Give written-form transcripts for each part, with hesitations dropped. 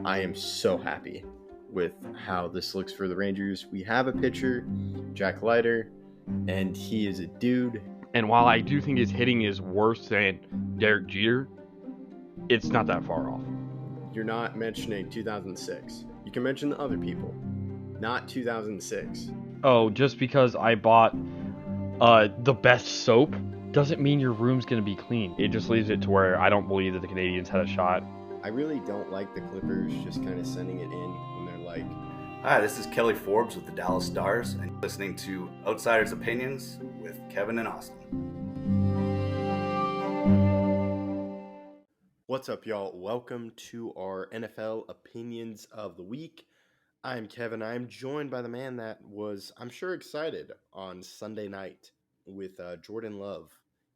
I am so happy with how this looks for the Rangers. We have a pitcher, Jack Leiter, and he is a dude. And while I do think his hitting is worse than Derek Jeter, it's not that far off. You're not mentioning 2006. You can mention the other people, not 2006. Oh, just because I bought the best soap doesn't mean your room's going to be clean. It just leaves it to where I don't believe that the Canadians had a shot. I really don't like the Clippers just kind of sending it in when they're like, Hi, this is Kelly Forbes with the Dallas Stars, and you're listening to Outsiders Opinions with Kevin and Austin. What's up, y'all? Welcome to our NFL Opinions of the Week. I'm Kevin. I'm joined by the man that was, I'm sure, excited on Sunday night with Jordan Love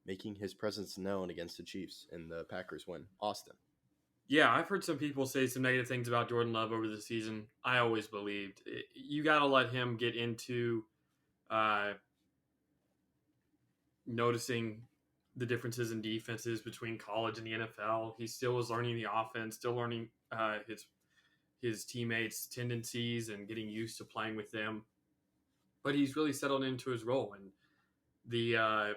making his presence known against the Chiefs in the Packers win. Austin. Yeah, I've heard some people say some negative things about Jordan Love over the season. I always believed you got to let him get into noticing the differences in defenses between college and the NFL. He still was learning the offense, still learning his teammates' tendencies and getting used to playing with them. But he's really settled into his role. And the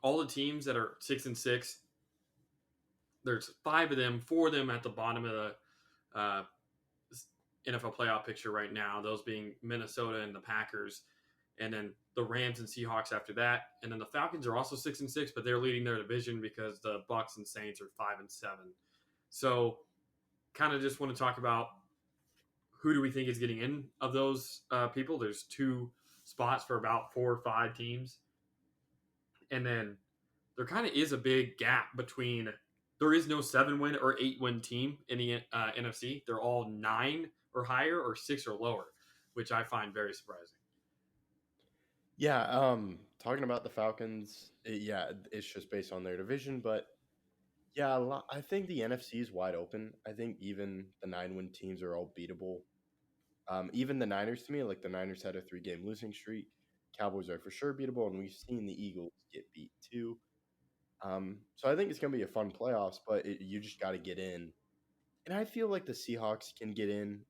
all the teams that are 6-6, there's 5 of them, 4 of them at the bottom of the NFL playoff picture right now, those being Minnesota and the Packers, and then the Rams and Seahawks after that. And then the Falcons are also 6-6, but they're leading their division because the Bucs and Saints are 5-7. So kind of just want to talk about who do we think is getting in of those people. There's 2 spots for about 4 or 5 teams. And then there kind of is a big gap between – there is no 7-win or 8-win team in the NFC. They're all 9 or higher or 6 or lower, which I find very surprising. Yeah, talking about the Falcons, it's just based on their division, but yeah, I think the NFC is wide open. I think even the 9-win teams are all beatable. Even the Niners, to me, like the Niners had a 3-game losing streak. Cowboys are for sure beatable, and we've seen the Eagles get beat too. So I think it's going to be a fun playoffs, but you just got to get in. And I feel like the Seahawks can get in.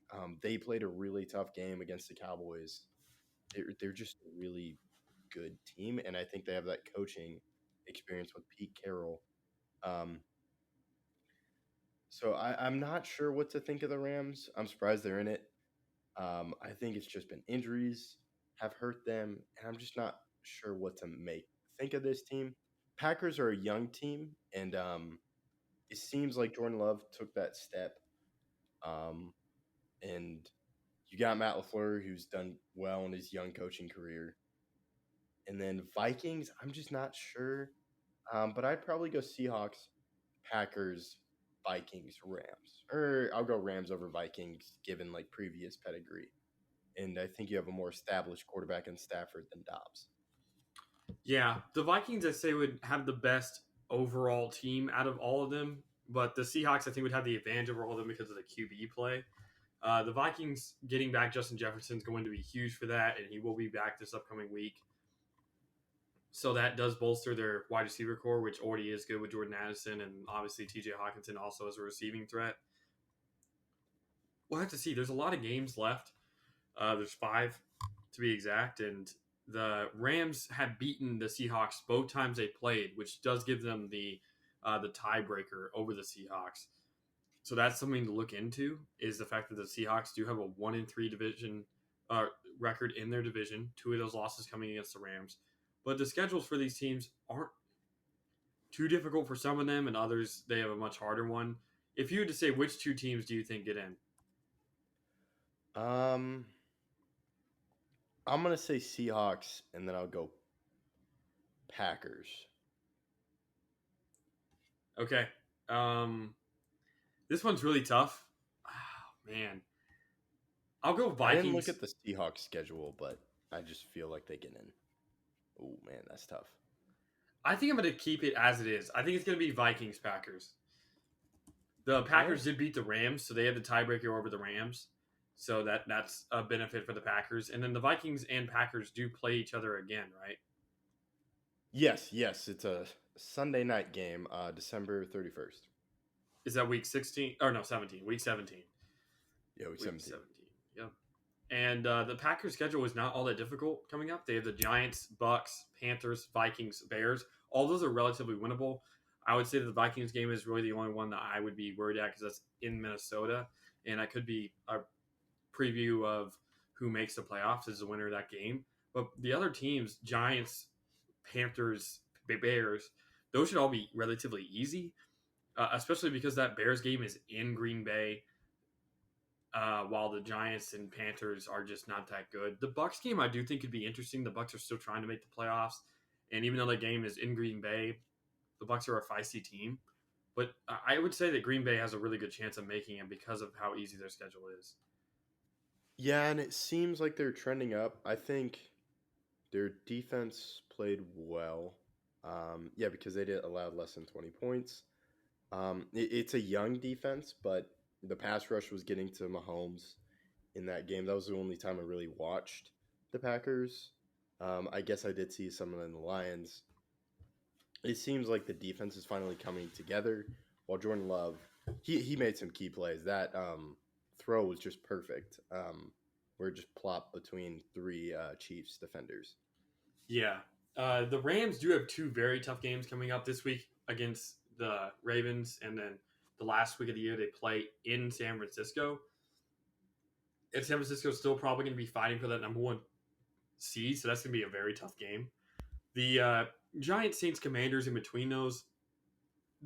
They played a really tough game against the Cowboys. They're just a really good team, and I think they have that coaching experience with Pete Carroll. So I'm not sure what to think of the Rams. I'm surprised they're in it. I think it's just been injuries have hurt them, and I'm just not sure what to think of this team. Packers are a young team, and it seems like Jordan Love took that step. And you got Matt LaFleur, who's done well in his young coaching career. And then Vikings, I'm just not sure. But I'd probably go Seahawks, Packers, Vikings, Rams. Or I'll go Rams over Vikings, given like previous pedigree. And I think you have a more established quarterback in Stafford than Dobbs. Yeah, the Vikings, I say, would have the best overall team out of all of them. But the Seahawks, I think, would have the advantage over all of them because of the QB play. The Vikings getting back Justin Jefferson is going to be huge for that, and he will be back this upcoming week. So that does bolster their wide receiver core, which already is good with Jordan Addison and obviously TJ Hawkinson also as a receiving threat. We'll have to see. There's a lot of games left. There's 5 to be exact, and the Rams had beaten the Seahawks both times they played, which does give them the tiebreaker over the Seahawks. So that's something to look into, is the fact that the Seahawks do have a 1-3 division record in their division. 2 of those losses coming against the Rams. But the schedules for these teams aren't too difficult for some of them, and others, they have a much harder one. If you had to say, which 2 teams do you think get in? I'm going to say Seahawks, and then I'll go Packers. Okay. This one's really tough. Oh, man. I'll go Vikings. I didn't look at the Seahawks schedule, but I just feel like they get in. Oh, man, that's tough. I think I'm going to keep it as it is. I think it's going to be Vikings-Packers. The Packers did beat the Rams, so they had the tiebreaker over the Rams. So that's a benefit for the Packers. And then the Vikings and Packers do play each other again, right? Yes. It's a Sunday night game, December 31st. Is that week 16? Or no, 17. Week 17. Yeah, week 17. Yep. And the Packers' schedule is not all that difficult coming up. They have the Giants, Bucks, Panthers, Vikings, Bears. All those are relatively winnable. I would say that the Vikings game is really the only one that I would be worried at because that's in Minnesota, and I could be a preview of who makes the playoffs as the winner of that game. But the other teams, Giants, Panthers, Bears, those should all be relatively easy, especially because that Bears game is in Green Bay. While the Giants and Panthers are just not that good. The Bucks game I do think could be interesting. The Bucks are still trying to make the playoffs, and even though the game is in Green Bay, the Bucks are a feisty team. But I would say that Green Bay has a really good chance of making it because of how easy their schedule is. Yeah, and it seems like they're trending up. I think their defense played well. Yeah, because they did allowed less than 20 points. It's a young defense, but the pass rush was getting to Mahomes in that game. That was the only time I really watched the Packers. I guess I did see some of them in the Lions. It seems like the defense is finally coming together. While Jordan Love, he made some key plays. That throw was just perfect. Where it just plopped between three Chiefs defenders. Yeah. The Rams do have two very tough games coming up this week against the Ravens, and then the last week of the year they play in San Francisco. And San Francisco is still probably going to be fighting for that number one seed, so that's going to be a very tough game. The Giants, Saints, Commanders in between those.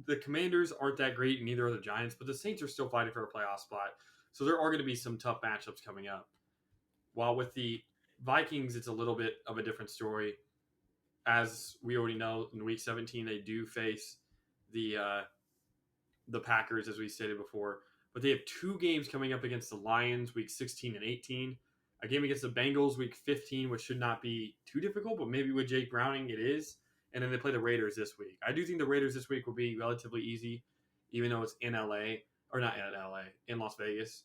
The Commanders aren't that great, and neither are the Giants, but the Saints are still fighting for a playoff spot. So there are going to be some tough matchups coming up. While with the Vikings, it's a little bit of a different story. As we already know, in Week 17, they do face the Packers, as we stated before. But they have two games coming up against the Lions, Week 16 and 18. A game against the Bengals, Week 15, which should not be too difficult, but maybe with Jake Browning it is. And then they play the Raiders this week. I do think the Raiders this week will be relatively easy, even though it's in LA, or not in LA, in Las Vegas.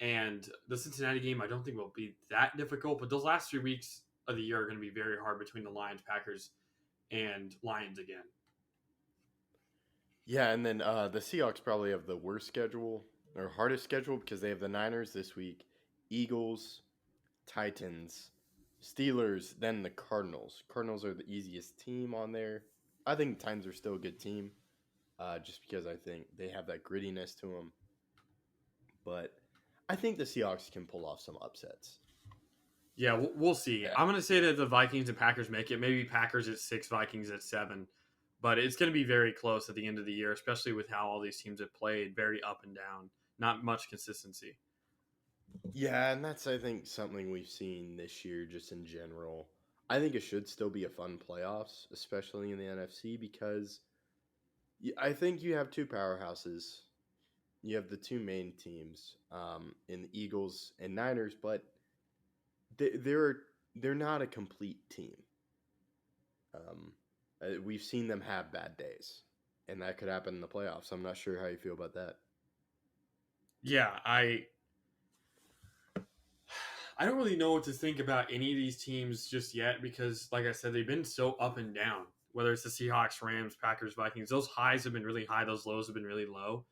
And the Cincinnati game, I don't think will be that difficult, but those last 3 weeks of the year are going to be very hard between the Lions, Packers, and Lions again. Yeah, and then the Seahawks probably have the worst schedule or hardest schedule because they have the Niners this week, Eagles, Titans, Steelers, then the Cardinals. Cardinals are the easiest team on there. I think the Titans are still a good team, just because I think they have that grittiness to them. But I think the Seahawks can pull off some upsets. Yeah, we'll see. Yeah. I'm going to say that the Vikings and Packers make it. Maybe Packers at 6, Vikings at 7. But it's going to be very close at the end of the year, especially with how all these teams have played, very up and down. Not much consistency. Yeah, and that's, I think, something we've seen this year just in general. I think it should still be a fun playoffs, especially in the NFC, because I think you have two powerhouses. You have the two main teams in the Eagles and Niners, but they're not a complete team. We've seen them have bad days, and that could happen in the playoffs. I'm not sure how you feel about that. Yeah, I don't really know what to think about any of these teams just yet because, like I said, they've been so up and down. Whether it's the Seahawks, Rams, Packers, Vikings, those highs have been really high, those lows have been really low.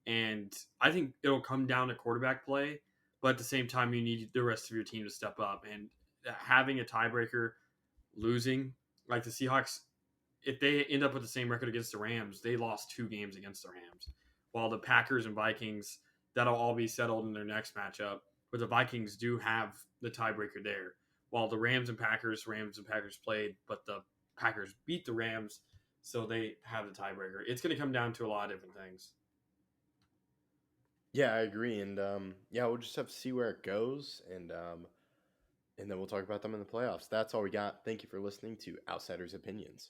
And I think it'll come down to quarterback play, but at the same time, you need the rest of your team to step up. And having a tiebreaker, losing, like the Seahawks, if they end up with the same record against the Rams, they lost 2 games against the Rams. While the Packers and Vikings, that'll all be settled in their next matchup. But the Vikings do have the tiebreaker there. While the Rams and Packers played, but the Packers beat the Rams, so they have the tiebreaker. It's going to come down to a lot of different things. Yeah, I agree, and yeah, we'll just have to see where it goes, and then we'll talk about them in the playoffs. That's all we got. Thank you for listening to Outsiders Opinions.